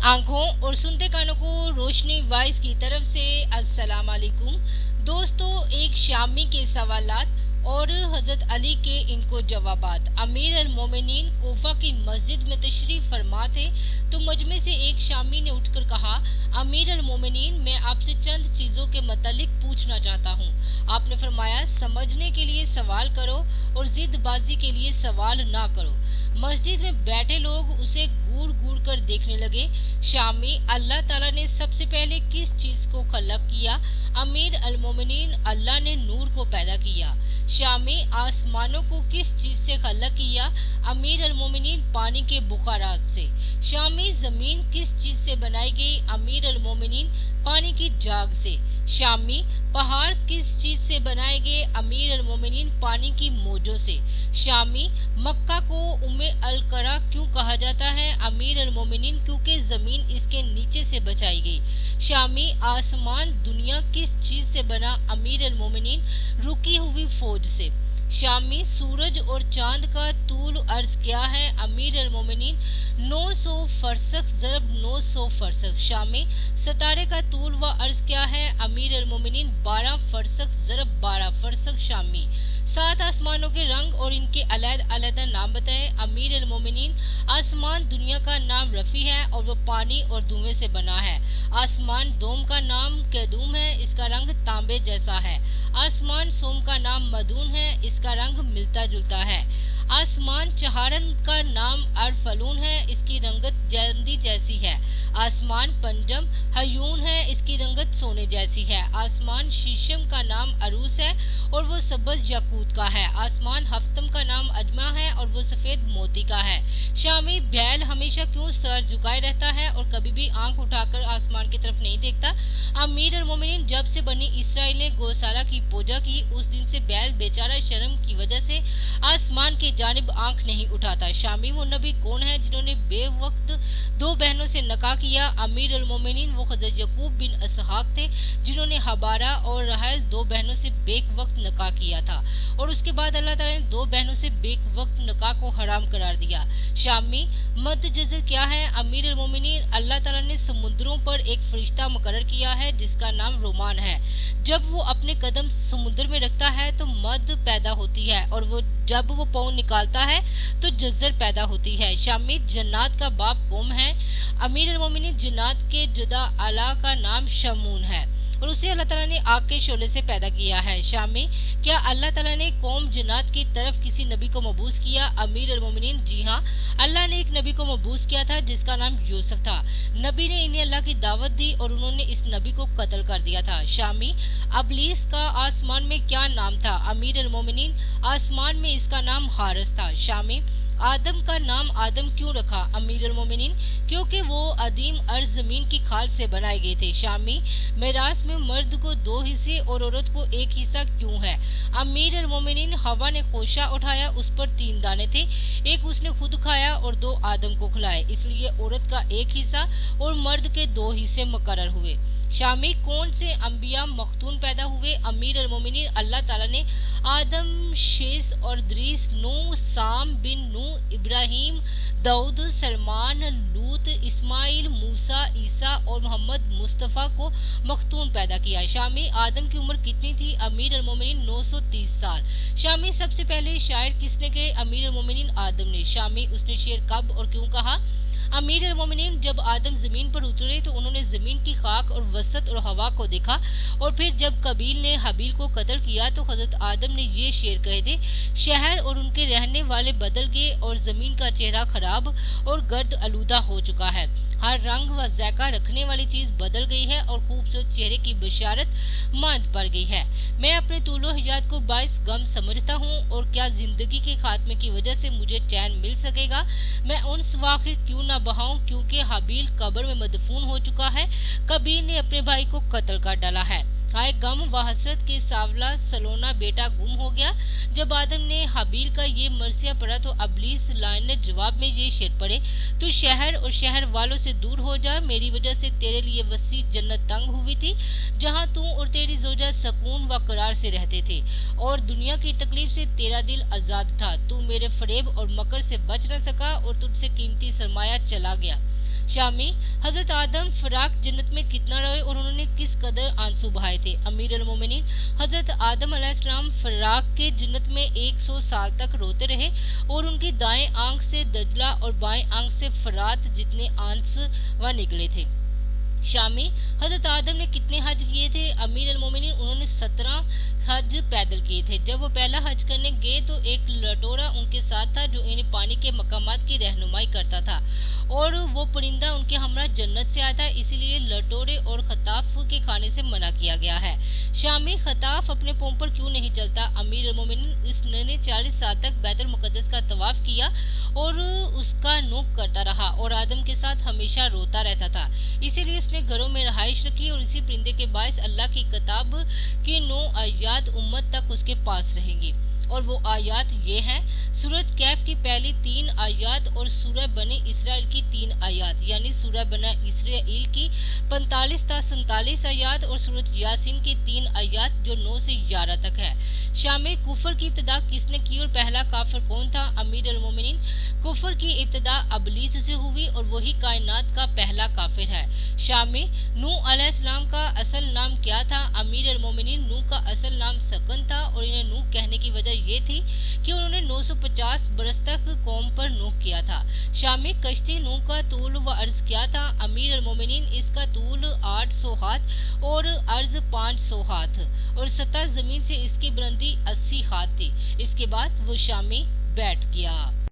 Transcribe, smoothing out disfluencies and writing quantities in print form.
आंखों और सुनते कानों को रोशनी वाइस की तरफ से अस्सलाम वालेकुम। दोस्तों, एक शामी के सवालात और हजरत अली के इनको जवाबात। अमीर अल मोमिनीन कोफा की मस्जिद में तशरीफ फरमा थे तो मजमे से एक शामी ने उठकर कहा, अमीर अल मोमिनीन, मैं आपसे चंद चीज़ों के मतलब पूछना चाहता हूँ। आपने फरमाया, समझने के लिए सवाल करो और जिदबाजी के लिए सवाल ना करो। मस्जिद में बैठे लोग उसे घूर घूर कर देखने लगे। शामी, अल्लाह ताला ने सबसे पहले किस चीज को खलक किया? अमीर अल मोमिनीन, अल्लाह ने नूर को पैदा किया। शामी, आसमानों को किस चीज से खलक किया? अमीर अल मोमिनीन, पानी के बुखारात से। शामी, जमीन किस चीज से बनाई गई? अमीर अल मोमिनीन, पानी की जाग से। शामी, पहाड़ किस चीज से बनाए गए? अमीर अल मोमिनीन, पानी की मौजों से। शामी, मक्का को उम्मे अल करा क्यों कहा जाता है? अमीर अल मोमिनीन, क्योंकि जमीन इसके नीचे से बचाई गई। शामी, आसमान दुनिया किस चीज से बना? अमीर अल मोमिनीन, रुकी हुई फौज से। शामी, सूरज और चांद का तूल अर्ज क्या है? अमीर अल मोमिनीन, 900 फरसख ज़रब 900 फरसख। शामी, सितारे का तूल व अर्ज क्या है? अमीर अल मोमिनीन, 12 फरसख ज़रब 12 फरसख। शामी, 7 आसमानों के रंग और इनके अलग-अलग नाम बताएं। अमीर अल मोमिनीन, आसमान दुनिया का नाम रफ़ी है और वो पानी और धुएं से बना है। आसमान दोम का नाम कैदूम है, इसका रंग तांबे जैसा है। आसमान सोम का नाम मदून है, इसका रंग मिलता जुलता है। आसमान चहारन का नाम अरफलून है, इसकी रंगत जंदी जैसी है। आसमान पंजम हयून है, इसकी रंगत सोने जैसी है। आसमान शीशम का नाम अरूस है और वो सबज याकूत का है। आसमान हफ्तम का नाम अजमा है और वो सफेद मोती का है। शामी, बैल हमेशा क्यों सर झुकाए रहता है और कभी भी आंख उठाकर आसमान की तरफ नहीं देखता? अमीर अल मोमिनीन, जब से बनी इसराइल ने गौशाला की पूजा की उस दिन से बैल बेचारा शर्म की वजह से आसमान की जानिब आंख नहीं उठाता। शामी, वो नबी कौन है जिन्होंने बेवक्त 2 बहनों से नकाह किया? अमीर अल मोमिनीन, वो हज़रत यकूब बिन इसहाक थे जिन्होंने हबारा और रहल 2 बहनों से बेक वक्त नकाह किया था और उसके बाद अल्लाह ताला ने 2 बहनों से बेक वक्त नकाह को हराम करार दिया। शामी, मद जज़र क्या है? अमीर अल मोमिनीन, अल्लाह ताला ने समुद्रों पर एक फरिश्ता मुकर्रर किया है जिसका नाम रोमान है। जब वो अपने कदम समुद्र में रखता है तो मद पैदा होती है और वो जब वो पाँव निकालता है तो जज्जर पैदा होती है। शामी, जन्नात का बाप कौम है? अमीर अल मोमिनीन, जन्नात के जुदा आला का नाम शमून है और उसे अल्लाह ताला ने आग के शोले से पैदा किया है। शामी, क्या अल्लाह ताला ने कौम जन्नात की तरफ किसी नबी को मबूस किया? अमीर अल मोमिनीन, जी हाँ, अल्लाह ने एक नबी को मबूस किया था जिसका नाम यूसुफ था। नबी ने इन्हें अल्लाह की दावत दी और उन्होंने इस नबी को कत्ल कर दिया था। शामी, अबलीस का आसमान में क्या नाम था? अमीर अल मोमिनीन, आसमान में इसका नाम हारिस था। शामी, आदम का नाम आदम क्यों रखा? अमीर अल मोमिनीन, क्योंकि वो अदीम अर्ज जमीन की खाल से बनाए गए थे। शामी, मेरास में मर्द को 2 हिस्से और औरत को 1 हिस्सा क्यों है? अमीर अल मोमिनीन, हवा ने खोशा उठाया, उस पर 3 दाने थे, एक उसने खुद खाया और 2 आदम को खिलाए, इसलिए औरत का 1 हिस्सा और मर्द के 2 हिस्से मुकर्रर हुए। शामी, कौन से अंबिया मख्तून पैदा हुए? अमीर अल मोमिनीन, अल्लाह ताला ने आदम, शेष और दरीस, नूह, साम बिन नूह, इब्राहिम, दाऊद, सलमान, लूत, इस्माइल, मूसा, ईसा और मोहम्मद मुस्तफ़ा को मख्तून पैदा किया। शामी, आदम की उम्र कितनी थी? अमीर अल मोमिनीन, 930 साल। शामी, सबसे पहले शायर किसने कहे? अमीर अल मोमिनीन, आदम ने। शामी, उसने शेर कब और क्यों कहा? अमीर अल मोमिनीन, जब आदम जमीन पर उतरे तो उन्होंने जमीन की खाक और वसत और हवा को देखा और फिर जब कबील ने हबील को कत्ल किया तो हजरत आदम ने ये शेर कहे थे, शहर और उनके रहने वाले बदल गए और जमीन का चेहरा खराब और गर्द आलूदा हो चुका है। हर रंग व ज़ायका रखने वाली चीज बदल गई है और खूबसूरत चेहरे की बशारत मांद पड़ गई है। मैं अपने तूलो हयात को बाइस गम समझता हूँ और क्या जिंदगी के खात्मे की वजह से मुझे चैन मिल सकेगा? मैं उन सवाखिर क्यों ना बहाऊं क्योंकि हाबील कब्र में मदफून हो चुका है, कबील ने अपने भाई को कत्ल कर डाला है। हाय गम व हसरत के सावला सलोना बेटा गुम हो गया। जब आदम ने हाबील का ये मरसिया पढ़ा तो अबलीस लाइन ने जवाब में ये शेर पढ़े, तू शहर और शहर वालों से दूर हो जा, मेरी वजह से तेरे लिए वसी जन्नत तंग हुई थी जहाँ तू और तेरी जोजा सकून व करार से रहते थे और दुनिया की तकलीफ से तेरा दिल आजाद था। तू मेरे फरेब और मकर से बच न सका और तुझसे कीमती सरमाया चला गया। शामी, हजरत आदम फराक जन्नत में कितना रहे और उन्होंने किस कदर आंसू बहाए थे। अमीर अल मोमिनीन हजरत आदम अलैहिस्सलाम फराक के जन्नत में 100 साल तक रोते रहे और उनकी दाएं आंख से दजला और बाएं आंख से फरात जितने आंसू निकले थे। शामी, हजरत आदम ने कितने हज किए थे। अमीर अल मोमिनीन उन्होंने 17 हज पैदल किए थे। जब वो पहला हज करने गए तो एक लटोरा उनके साथ था जो इन्हें पानी के मकामात की रहनुमाई करता था और वो परिंदा उनके हमरा जन्नत से आया था, इसीलिए लटोरे और खताफ के खाने से मना किया गया है। शामी, खताफ अपने पोम पर क्यों नहीं चलता। अमीर अल मोमिनीन इसने 40 साल तक बैतुल मुकद्दस का तवाफ किया और उसका नूक करता रहा और आदम के साथ हमेशा रोता रहता था, इसीलिए उसने घरों में रहाइश रखी और इसी परिंदे के बायस अल्लाह की किताब की 9 आयात उम्मत तक उसके पास रहेंगी और वो आयात ये हैं, सूरत कैफ की पहली 3 आयात और सूरह बनी इसराइल की 3 आयात, यानी सूरह बना इसराइल की 45 ta 47 आयात और सूरत यासीन की 3 आयात जो 9 से 11 तक है। शामी, कुफर की इब्तिदा किसने की और पहला काफिर कौन था। अमीर अल मोमिनीन, कुफर की इब्तिदा अबलीस से हुई और वही कायनात का पहला काफिर है। शामी, नूह अलैहिस्सलाम का असल नाम क्या था। अमीर अल मोमिनीन, नूह का असल नाम सकन था और इन्हें नूह कहने की वजह ये थी कि उन्होंने 950 बरस तक कौम पर नूह किया था। शामी, कश्ती नूह का तूल व अर्ज क्या था। अमीर अल मोमिनीन, इसका तूल 800 हाथ और अर्ज 500 हाथ और सतह जमीन से इसकी बुलंदी 80 हाथ थी। इसके बाद वो शामी बैठ गया।